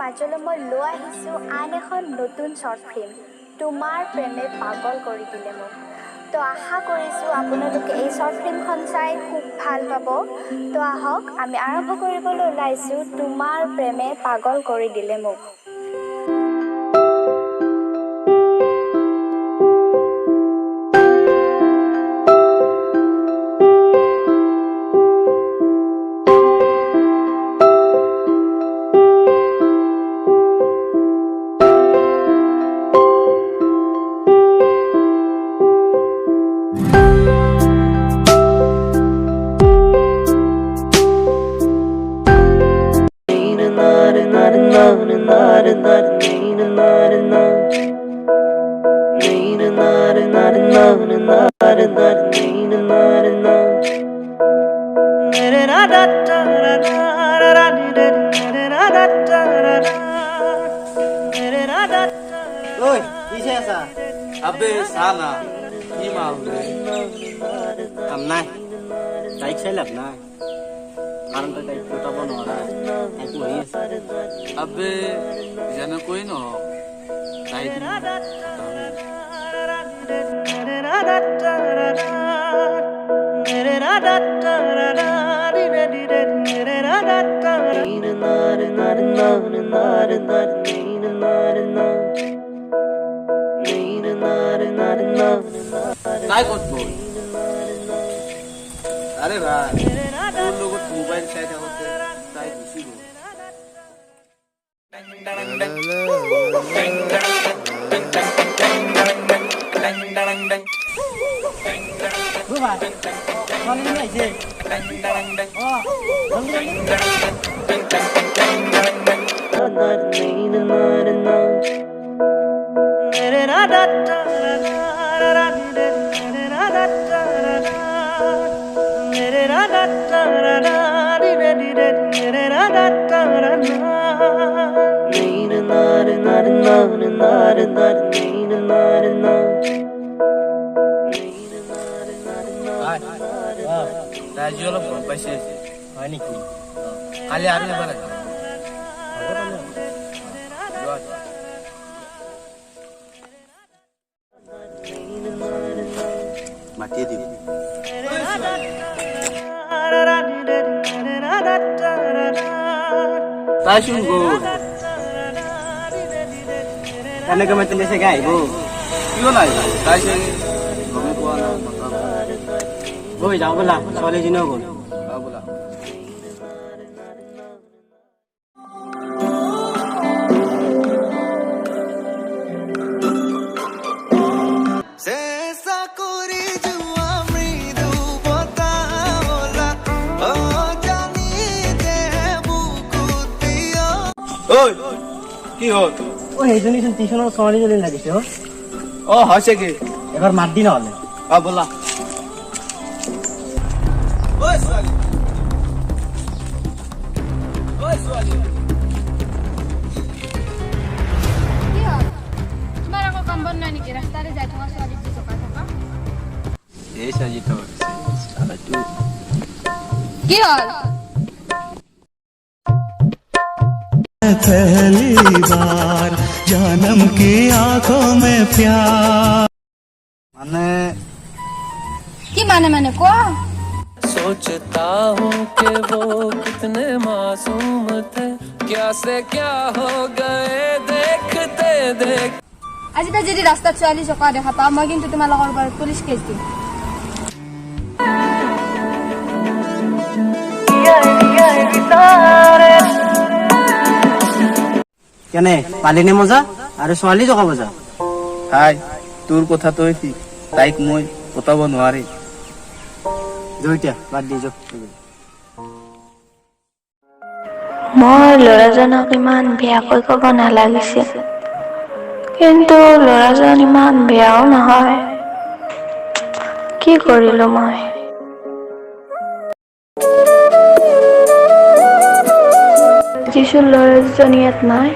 মাজলৈ মই লৈ আহিছোঁ আন এখন নতুন শ্বৰ্ট ফিল্ম তোমাৰ প্ৰেমে পাগল কৰি দিলে মোক। তো আশা কৰিছোঁ আপোনালোকে এই শ্বৰ্ট ফিল্মখন চাই খুব ভাল পাব। তো আহক আমি আৰম্ভ কৰিবলৈ ওলাইছোঁ তোমাৰ প্ৰেমে পাগল কৰি দিলে মোক। अबे साला ये मामले हम ना टाइक से लगना कारण तो टाइक छोटा बन हो रहा है टाइक वही है अबे जन कोई ना टाइक काय करतो अरे भाई तुम लोग मोबाइल से क्या होते काय खुशी हो Raju lo belum pasti sih. Ini ku. Kali hari apa lagi? Mati di. Tasung go. Karena kematian saya gay bu. Kilo lah. Tasung. Kami kuah na. Boy, जाओ बोला, सवाले जिन्हों को। हाँ बोला। सेसा कोरी जुआ मृदु बोता होला ओ जानी दे बुकुतियो ओय কি হল ও হেজনি শুন টিউশন সওয়ালি জলে লাগিছে ও ও হইছে কি এবার মার দি না হলে হ্যাঁ বলা ওই সোয়ালি ওই সোয়ালি কি হল তোমার আকৌ কাম বন নাই নেকি ৰাস্তাৰে যাই থকা ছোৱালী চকা থকা এই সাজি তো সালা তু কি হল पहली बार जन्म की आंखों में प्यार মানে কি মানে কোৱা सोचता हूँ कि वो कितने मासूम थे क्या से क्या हो गए देखते देख আজি তা যদি ৰাস্তাত ছোৱালী চকা দেখা পাওঁ মই কিন্তু তোমালোকৰ ওপৰত পুলিচ কেছ দিম কেনে পালিনে মজা আৰু ছোৱালী জকা বজা হাই তোৰ কথা তই ঠিক তাইক মই পতাব নোৱাৰি জয়তিয়া বাদ দি যো মই ল'ৰাজনক ইমান বেয়াকৈ ক'ব নালাগিছিল কিন্তু ল'ৰাজন ইমান বেয়াও নহয় কি কৰিলো মই কিছু ল'ৰাজন ইয়াত নাই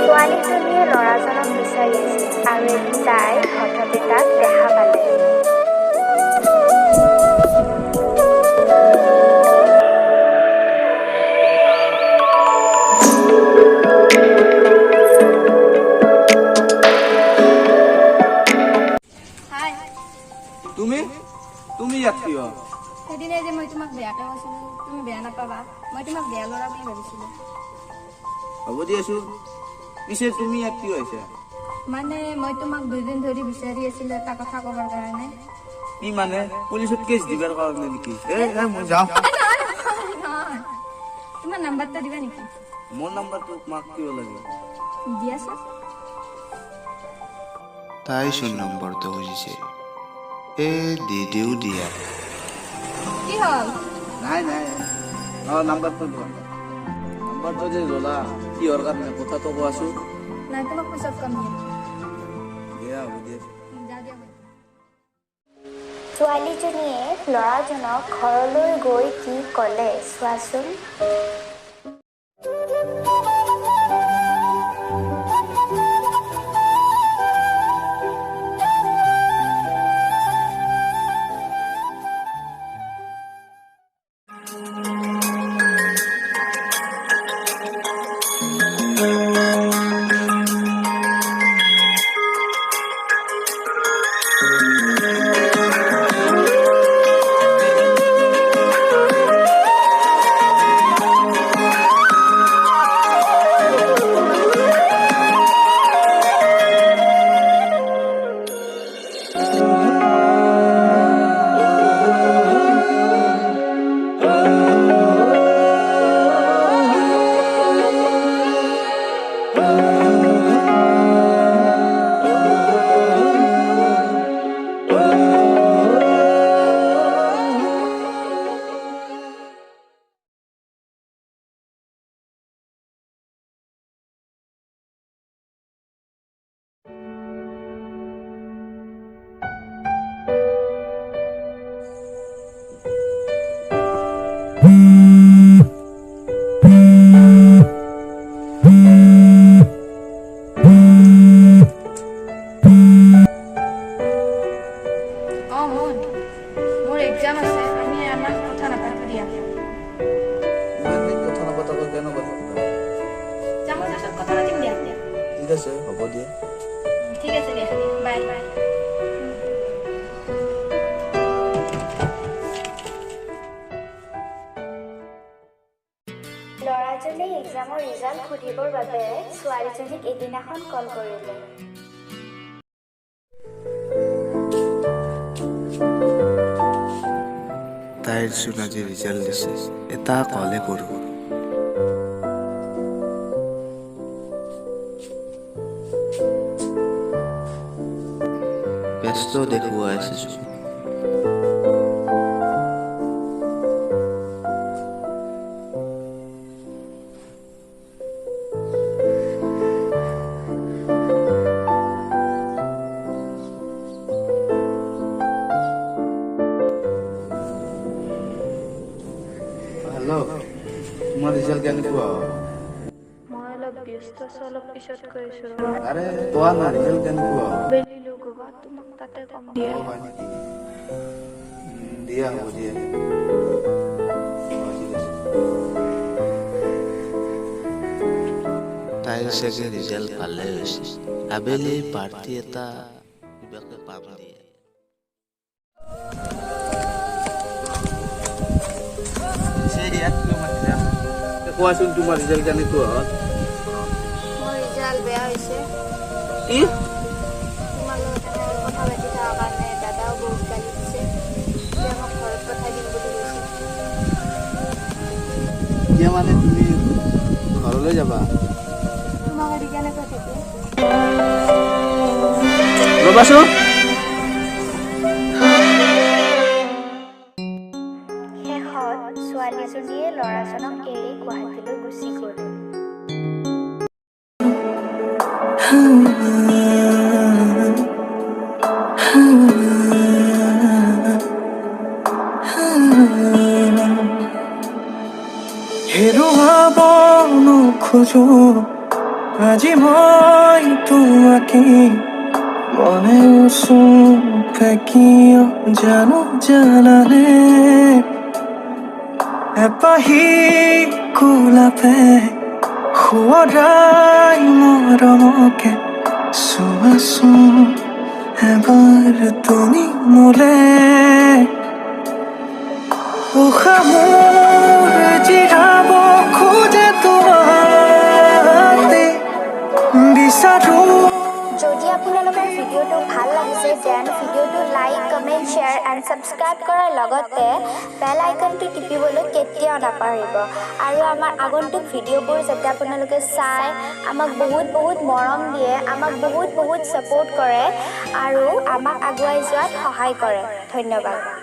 ছোৱালীজনীয়ে ল'ৰাজনক বিচাৰি আছিল আৰু তাই হঠাতে তাক দেখা পালে আত্মীয় সেইদিনা যে মই তোমাক বেয়াকে কৈছিলো তুমি বেয়া নাপাবা মই তোমাক বেয়া ল'ৰা বুলি ভাবিছিলো হ'ব দিয়াচোন পিছে তুমি আত্মীয় হৈছা মানে মই তোমাক 2 দিন ধৰি বিচাৰি আছিলো এটা কথা ক'বৰ কাৰণে কি মানে পুলিচত কেছ দিবৰ কাৰণে নেকি মই যাওঁ নহয় তোমাৰ নাম্বাৰটা দিবা নেকি মোৰ নাম্বাৰটো তোমাক কিয় লাগে দিয়াচোন তাইচোন নম্বৰটো খুজিছে দি দিও দিয়া কি হ'ল নাই নাম্বাৰটো লোৱা নাম্বাৰটো যে ল'লা কিহৰ কাৰণে কথাটো কোৱাচোন নাই তোমাক পিছত কম দিয়া হ'ব দিয়া যা দিয়া মই ছোৱালীজনীয়ে ল'ৰাজনক ঘৰলৈ গৈ কি ক'লে চোৱাচোন। মোৰ এক্সাম আছে আমি আমাৰ কথা নাপাতো দিয়া কথা নাপাতাকৈ কেন কথা যাম পিছত কথা পাতিম দিয়া ঠিক আছে হ'ব দিয়া ঠিক আছে দিয়া বাই বাই ল'ৰাজনে এক্সামৰ ৰিজাল্ট সুধিবৰ বাবে ছোৱালীজনীক এদিনাখন কল কৰিলে। তাইৰ চোন আজি ৰিজাল্ট দিছে এটা কলে কৰো ব্যস্ত দেখুৱাই আছো তোমাৰ ৰিজাল্ট কেনেকুৱা মই অলপ ব্যস্ত আছো অলপ পিছত কৈছো আৰে কোৱা না ৰিজাল্ট কেনেকুৱা বেলিলো গবা তোমাক তাতে কম দিয়া দিয়া হ'ব দিয়া তাইৰ চাগে ৰিজাল্ট ভালে হৈছে আবেলি পাৰ্টি এটা কিবাকে পাম দিয়ে কোৱাচোন তোমাৰ ৰিজাল্ট কেনেকুৱা হ'ল মোৰ ৰিজাল্ট বেয়া হৈছে কি তোমাৰ লগত কথা পাতি থকাৰ কাৰণে দাদাও বহুত গালি দিছে এতিয়া মোক ঘৰত পঠাই দিম বুলি কৈছে এতিয়া মানে তুমি ঘৰলৈ যাবা তোমাক এৰি কেনেকৈ থাকিম ৰ'বাচোন শেষত ছোৱালীজনীয়ে ল'ৰাজনক এৰি গুৱাহাটীলৈ গুচি গ'ল। হেৰুৱাব নোখোজো আজি মই তোমাকে মনে চুপে কিয় জানো জানানে এপাহি গোলাপে সুৱৰাই মৰমকে চোৱাচোন এবাৰ তুমি মোলে উশাহ মোৰ জিৰাব খোজে তোমাতে বিচাৰো যদি আপোনালোকৰ ভিডিঅ'টো ভাল লাগিছে দেন ভিডিঅ'টো like comment share and subscribe কৰাৰ লগতে বেল আইকনটো টিপিবলৈ কেতিয়াও নাপাহৰিব আৰু আমাৰ আগন্তুক ভিডিঅ'বোৰ যাতে আপোনালোকে চাই আমাক বহুত মৰম দিয়ে আমাক বহুত ছাপোৰ্ট কৰে আৰু আমাক আগুৱাই যোৱাত সহায় কৰে ধন্যবাদ